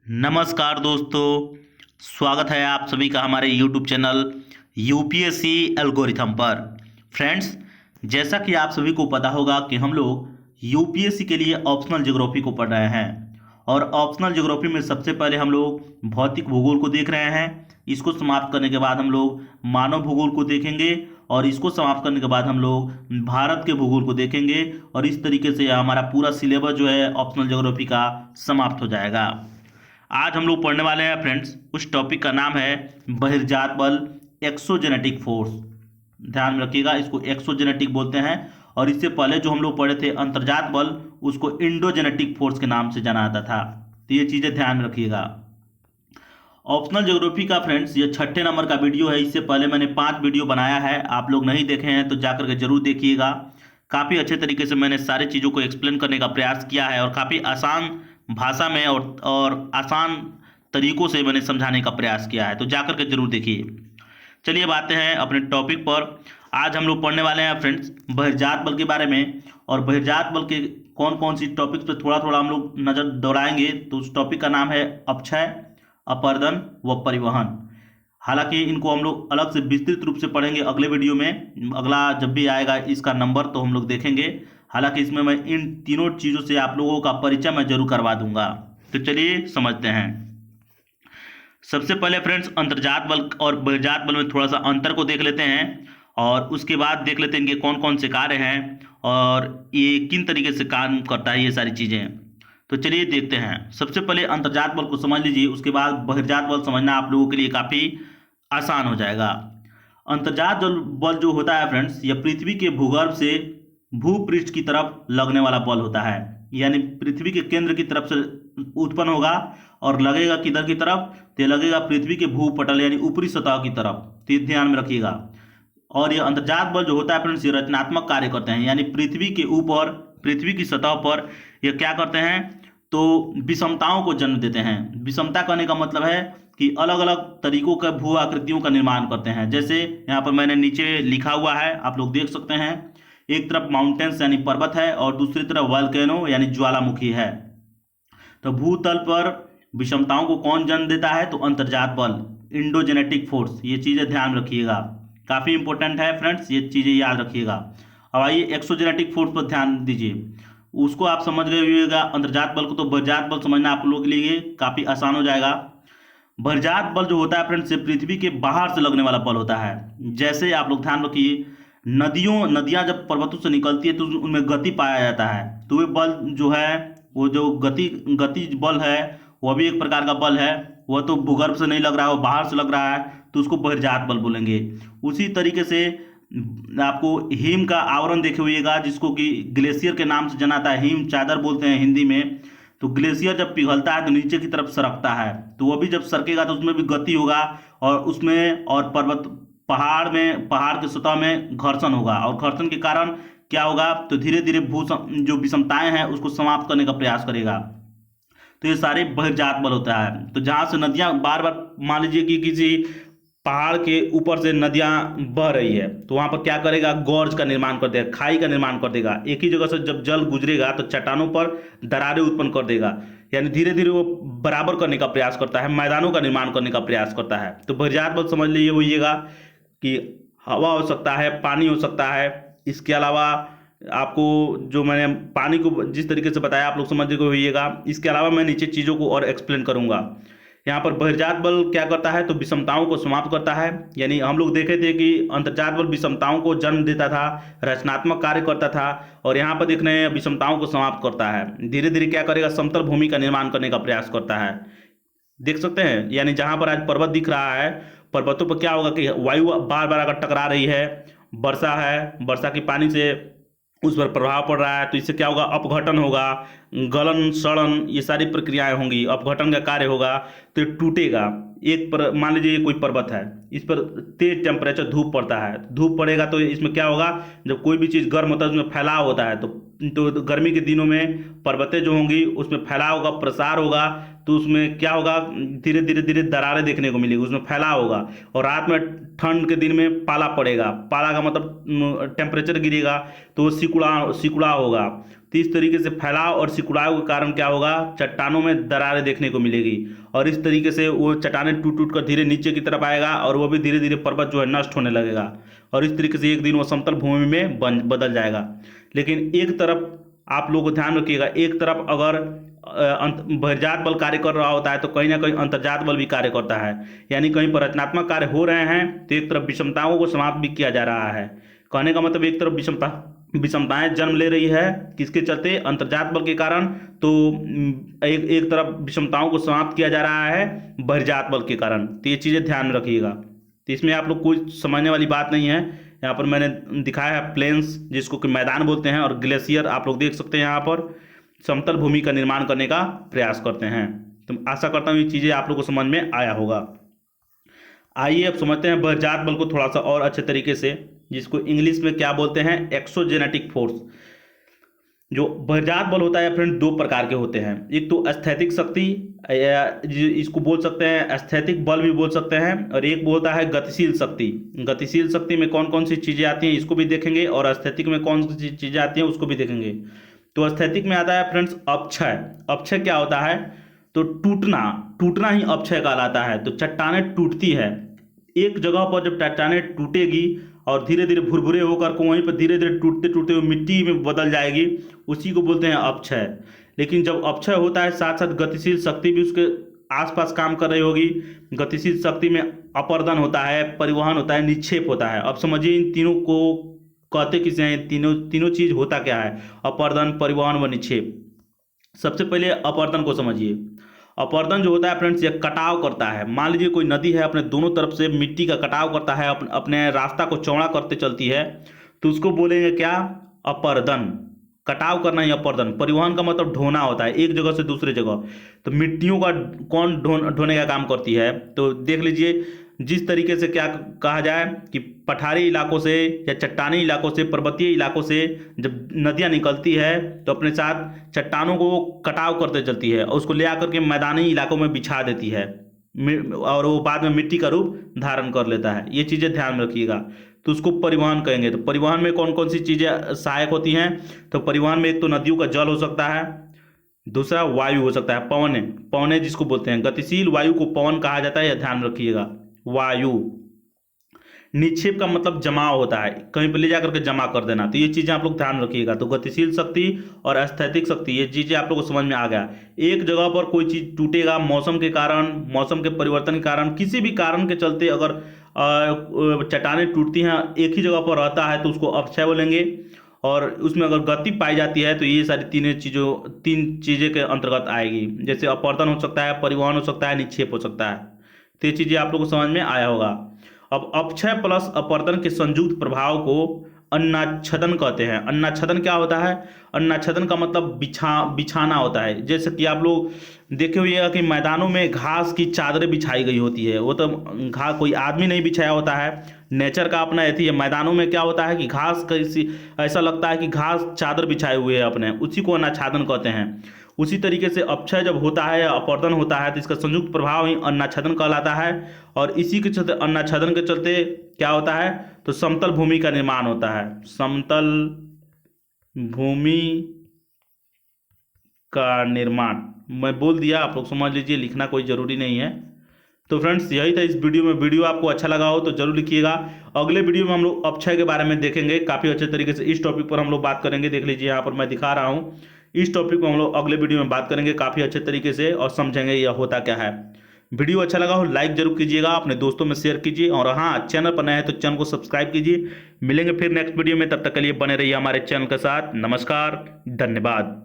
नमस्कार दोस्तों, स्वागत है आप सभी का हमारे YouTube चैनल यूपीएससी एल्गोरिथम पर। फ्रेंड्स, जैसा कि आप सभी को पता होगा कि हम लोग यूपीएससी के लिए ऑप्शनल ज्योग्राफी को पढ़ रहे हैं और ऑप्शनल ज्योग्राफी में सबसे पहले हम लोग भौतिक भूगोल को देख रहे हैं। इसको समाप्त करने के बाद हम लोग मानव भूगोल को देखेंगे और इसको समाप्त करने के बाद हम लोग भारत के भूगोल को देखेंगे और इस तरीके से हमारा पूरा सिलेबस जो है ऑप्शनल ज्योग्राफी का समाप्त हो जाएगा। आज हम लोग पढ़ने वाले हैं फ्रेंड्स, उस टॉपिक का नाम है बहिर्जात बल, एक्सोजेनेटिक फोर्स। ध्यान में रखिएगा, इसको एक्सोजेनेटिक बोलते हैं और इससे पहले जो हम लोग पढ़े थे अंतर्जात बल, उसको इंडोजेनेटिक फोर्स के नाम से जाना जाता था। तो ये चीज़ें ध्यान में रखिएगा। ऑप्शनल ज्योग्राफी का फ्रेंड्स ये 6ठे नंबर का वीडियो है। इससे पहले मैंने 5 वीडियो बनाया है, आप लोग नहीं देखे हैं तो जाकर के जरूर देखिएगा। काफ़ी अच्छे तरीके से मैंने सारी चीज़ों को एक्सप्लेन करने का प्रयास किया है और काफ़ी आसान भाषा में और आसान तरीकों से मैंने समझाने का प्रयास किया है, तो जाकर के जरूर देखिए। चलिए अब आते हैं अपने टॉपिक पर। आज हम लोग पढ़ने वाले हैं फ्रेंड्स बहिर्जात बल के बारे में और बहिर्जात बल के कौन कौन सी टॉपिक्स पे थोड़ा थोड़ा हम लोग नज़र दौड़ाएंगे। तो उस टॉपिक का नाम है अपक्षय, अपर्दन व परिवहन। हालांकि इनको हम लोग अलग से विस्तृत रूप से पढ़ेंगे अगले वीडियो में। अगला जब भी आएगा इसका नंबर तो हम लोग देखेंगे। हालांकि इसमें मैं इन तीनों चीज़ों से आप लोगों का परिचय मैं जरूर करवा दूंगा। तो चलिए समझते हैं। सबसे पहले फ्रेंड्स अंतर्जात बल और बहिर्जात बल में थोड़ा सा अंतर को देख लेते हैं और उसके बाद देख लेते हैं इनके कौन कौन से कार्य हैं और ये किन तरीके से काम करता है, ये सारी चीज़ें। तो चलिए देखते हैं। सबसे पहले अंतर्जात बल को समझ लीजिए, उसके बाद बहिर्जात बल समझना आप लोगों के लिए काफ़ी आसान हो जाएगा। अंतर्जात बल जो होता है फ्रेंड्स, यह पृथ्वी के भूगर्भ से भूपृष्ठ की तरफ लगने वाला बल होता है। यानी पृथ्वी के केंद्र की तरफ से उत्पन्न होगा और लगेगा किधर की तरफ, तो लगेगा पृथ्वी के भूपटल यानी ऊपरी सतह की तरफ। तो ये ध्यान में रखिएगा। और ये अंतर्जात बल जो होता है फ्रेंड्स, ये रचनात्मक कार्य करते हैं। यानी पृथ्वी के ऊपर, पृथ्वी की सतह पर ये क्या करते हैं, तो विषमताओं को जन्म देते हैं। विषमता करने का मतलब है कि अलग अलग तरीकों का भू आकृतियों का निर्माण करते हैं। जैसे यहाँ पर मैंने नीचे लिखा हुआ है, आप लोग देख सकते हैं। एक तरफ माउंटेन्स यानी पर्वत है और दूसरी तरफ वॉल्केनो यानी ज्वालामुखी है। तो भूतल पर विषमताओं को कौन जन्म देता है, तो अंतर्जात बल, इंडोजेनेटिक फोर्स। ये चीज़ें ध्यान रखिएगा, काफ़ी इंपॉर्टेंट है फ्रेंड्स, ये चीज़ें याद रखिएगा। अब आइए एक्सोजेनेटिक फोर्स पर ध्यान दीजिए। उसको आप समझ गए होइएगा अंतर्जात बल को, तो बहिर्जात बल समझना आप लोगों के लिए काफ़ी आसान हो जाएगा। बहिर्जात बल जो होता है फ्रेंड्स, ये पृथ्वी के बाहर से लगने वाला बल होता है। जैसे आप लोग ध्यान रखिए, नदियां जब पर्वतों से निकलती है तो उनमें गति पाया जाता है। तो वे बल जो है, वो जो गति बल है, वह भी एक प्रकार का बल है। वह तो भूगर्भ से नहीं लग रहा है, वो बाहर से लग रहा है, तो उसको बहिर्जात बल बोलेंगे। उसी तरीके से आपको हिम का आवरण देखे हुएगा, जिसको कि ग्लेशियर के नाम से जाना जाता है। हिम चादर बोलते हैं हिंदी में। तो ग्लेशियर जब पिघलता है तो नीचे की तरफ सरकता है, तो वह भी जब सरकेगा तो उसमें भी गति होगा और उसमें और पहाड़ के सतह में घर्षण होगा और घर्षण के कारण क्या होगा, तो धीरे धीरे जो विषमताएं हैं उसको समाप्त करने का प्रयास करेगा। तो ये सारे बहिर्जात बल होता है। तो जहां से नदियां बार बार, मान लीजिए कि किसी पहाड़ के ऊपर से नदियां बह रही है, तो वहां पर क्या करेगा, गॉर्ज का निर्माण कर देगा, खाई का निर्माण कर देगा। एक ही जगह से जब जल गुजरेगा तो चट्टानों पर दरारें उत्पन्न कर देगा। यानी धीरे धीरे वो बराबर करने का प्रयास करता है, मैदानों का निर्माण करने का प्रयास करता है। तो बहिर्जात बल समझ लीजिए होइएगा कि हवा हो सकता है, पानी हो सकता है। इसके अलावा आपको जो मैंने पानी को जिस तरीके से बताया आप लोग समझ गए होइएगा। इसके अलावा मैं नीचे चीज़ों को और एक्सप्लेन करूंगा। यहाँ पर बहिर्जात बल क्या करता है, तो विषमताओं को समाप्त करता है। यानी हम लोग देखे थे कि अंतर्जात बल विषमताओं को जन्म देता था, रचनात्मक कार्य करता था, और यहाँ पर देख रहे हैं विषमताओं को समाप्त करता है। धीरे धीरे क्या करेगा, समतल भूमि का निर्माण करने का प्रयास करता है। देख सकते हैं, यानी जहाँ पर आज पर्वत दिख रहा है, पर्वतों पर क्या होगा कि वायु बार बार अगर टकरा रही है, वर्षा है, वर्षा की पानी से उस पर प्रभाव पड़ रहा है, तो इससे क्या होगा, अपघटन होगा, गलन सड़न, ये सारी प्रक्रियाएं होंगी, अपघटन का कार्य होगा, तो ये टूटेगा। एक पर मान लीजिए कोई पर्वत है, इस पर तेज टेम्परेचर धूप पड़ता है, धूप पड़ेगा तो इसमें क्या होगा, जब कोई भी चीज़ गर्म होता है उसमें फैलाव होता है। तो गर्मी के दिनों में पर्वतें जो होंगी उसमें फैलाव होगा, प्रसार होगा, तो उसमें क्या होगा, धीरे धीरे धीरे दरारें देखने को मिलेगी, उसमें फैलाव होगा। और रात में ठंड के दिन में पाला पड़ेगा, पाला का मतलब टेम्परेचर गिरेगा तो वो सिकुड़ा होगा। तो इस तरीके से फैलाव और सिकुड़ाव के कारण क्या होगा, चट्टानों में दरारें देखने को मिलेगी और इस तरीके से वो चट्टानें टूट टूट कर धीरे नीचे की तरफ आएगा और वो भी धीरे धीरे पर्वत जो है नष्ट होने लगेगा और इस तरीके से एक दिन वो समतल भूमि में बदल जाएगा। लेकिन एक तरफ आप लोगों को ध्यान रखिएगा, एक तरफ अगर बहिर्जात बल कार्य कर रहा होता है तो कहीं ना कहीं अंतर्जात बल भी कार्य करता है, यानी कहीं पर रचनात्मक कार्य हो रहे हैं तो एक तरफ विषमताओं को समाप्त भी किया जा रहा है। कहने का मतलब एक तरफ विषमताएं जन्म ले रही है, किसके चलते, अंतर्जात बल के कारण, तो एक तरफ विषमताओं को समाप्त किया जा रहा है बहिर्जात बल के कारण। तो ये चीज़ें ध्यान में रखिएगा। तो इसमें आप लोग कोई समझने वाली बात नहीं है। यहाँ पर मैंने दिखाया है प्लेन्स जिसको कि मैदान बोलते हैं और ग्लेशियर आप लोग देख सकते हैं यहाँ पर समतल भूमि का निर्माण करने का प्रयास करते हैं। तो आशा करता हूँ ये चीज़ें आप लोग को समझ में आया होगा। आइए अब समझते हैं बहिर्जात बल को थोड़ा सा और अच्छे तरीके से, जिसको इंग्लिश में क्या बोलते हैं, एक्सोजेनेटिक फोर्स। जो बहिर्जात बल होता है फ्रेंड दो प्रकार के होते हैं, एक तो स्थैतिक शक्ति, इसको बोल सकते हैं स्थैतिक बल भी बोल सकते हैं, और एक होता है गतिशील शक्ति। गतिशील शक्ति में कौन कौन सी चीज़ें आती हैं इसको भी देखेंगे और स्थैतिक में कौन सी चीज़ें आती हैं उसको भी देखेंगे। तो स्थैतिक में आता है फ्रेंड्स अपक्षय। अपक्षय क्या होता है, तो टूटना ही अपक्षय कहलाता है। तो चट्टानें टूटती है, एक जगह पर जब चट्टानें टूटेगी और धीरे धीरे भुरभुरे होकर को वहीं पर धीरे धीरे टूटते टूटते वो मिट्टी में बदल जाएगी, उसी को बोलते हैं अपक्षय। लेकिन जब अपक्षय होता है साथ साथ गतिशील शक्ति भी उसके आसपास काम कर रही होगी। गतिशील शक्ति में अपर्दन होता है, परिवहन होता है, निक्षेप होता है। अब समझिए इन तीनों को कहते किसे हैं, तीनों चीज होता क्या है, अपर्दन, परिवहन व निक्षेप। सबसे पहले अपर्दन को समझिए। अपर्दन जो होता है फ्रेंड्स ये कटाव करता है। मान लीजिए कोई नदी है, अपने दोनों तरफ से मिट्टी का कटाव करता है, अपने रास्ता को चौड़ा करते चलती है, तो उसको बोलेंगे क्या, अपर्दन। कटाव करना ही अपर्दन। परिवहन का मतलब ढोना होता है एक जगह से दूसरे जगह। तो मिट्टियों का कौन ढोने का काम करती है, तो देख लीजिए जिस तरीके से क्या कहा जाए कि पठारी इलाकों से या चट्टानी इलाकों से, पर्वतीय इलाकों से जब नदियां निकलती है तो अपने साथ चट्टानों को कटाव करते चलती है और उसको ले आकर के मैदानी इलाकों में बिछा देती है और वो बाद में मिट्टी का रूप धारण कर लेता है। ये चीज़ें ध्यान में रखिएगा। तो उसको परिवहन कहेंगे। तो परिवहन में कौन कौन सी चीज़ें सहायक होती हैं, तो परिवहन में एक तो नदियों का जल हो सकता है, दूसरा वायु हो सकता है, पवने जिसको बोलते हैं। गतिशील वायु को पवन कहा जाता है, यह ध्यान रखिएगा। वायु। निक्षेप का मतलब जमाव होता है, कहीं पर ले जाकर के जमा कर देना। तो ये चीज़ें आप लोग ध्यान रखिएगा। तो गतिशील शक्ति और स्थैतिक शक्ति, ये चीज़ें आप लोग को समझ में आ गया। एक जगह पर कोई चीज़ टूटेगा मौसम के कारण, मौसम के परिवर्तन के कारण, किसी भी कारण के चलते अगर चट्टानें टूटती हैं, एक ही जगह पर रहता है तो उसको अपक्षय बोलेंगे। और उसमें अगर गति पाई जाती है तो ये सारी तीन चीज़ें के अंतर्गत आएगी। जैसे अपर्दन हो सकता है, परिवहन हो सकता है, निक्षेप हो सकता है। तो ये चीज़ें आप लोग को समझ में आया होगा। अब अपक्षय प्लस अपर्दन के संयुक्त प्रभाव को अन्नाच्छदन कहते हैं। अन्नाच्छदन क्या होता है, अन्नाच्छदन का मतलब बिछाना होता है। जैसे कि आप लोग देखे हुए कि मैदानों में घास की चादरें बिछाई गई होती है, वो तो घास कोई आदमी नहीं बिछाया होता है, नेचर का अपना ऐसी है। मैदानों में क्या होता है कि घास कैसी, ऐसा लगता है कि घास चादर बिछाए हुए है अपने, उसी को अन्नाच्छादन कहते हैं। उसी तरीके से अपक्षय जब होता है या अपर्दन होता है तो इसका संयुक्त प्रभाव ही अन्नाच्छदन कहलाता है। और इसी के चलते, अन्नाच्छदन के चलते क्या होता है, तो समतल भूमि का निर्माण होता है। समतल भूमि का निर्माण मैं बोल दिया, आप लोग समझ लीजिए, लिखना कोई ज़रूरी नहीं है। तो फ्रेंड्स यही था इस वीडियो में। वीडियो आपको अच्छा लगा हो तो जरूर लिखिएगा। अगले वीडियो में हम लोग अपक्षय के बारे में देखेंगे, काफ़ी अच्छे तरीके से इस टॉपिक पर हम लोग बात करेंगे। देख लीजिए यहाँ पर मैं दिखा रहा हूँ, इस टॉपिक को हम लोग अगले वीडियो में बात करेंगे काफ़ी अच्छे तरीके से और समझेंगे यह होता क्या है। वीडियो अच्छा लगा हो लाइक जरूर कीजिएगा, अपने दोस्तों में शेयर कीजिए, और हाँ चैनल पर नए हैं तो चैनल को सब्सक्राइब कीजिए। मिलेंगे फिर नेक्स्ट वीडियो में, तब तक के लिए बने रहिए हमारे चैनल के साथ। नमस्कार, धन्यवाद।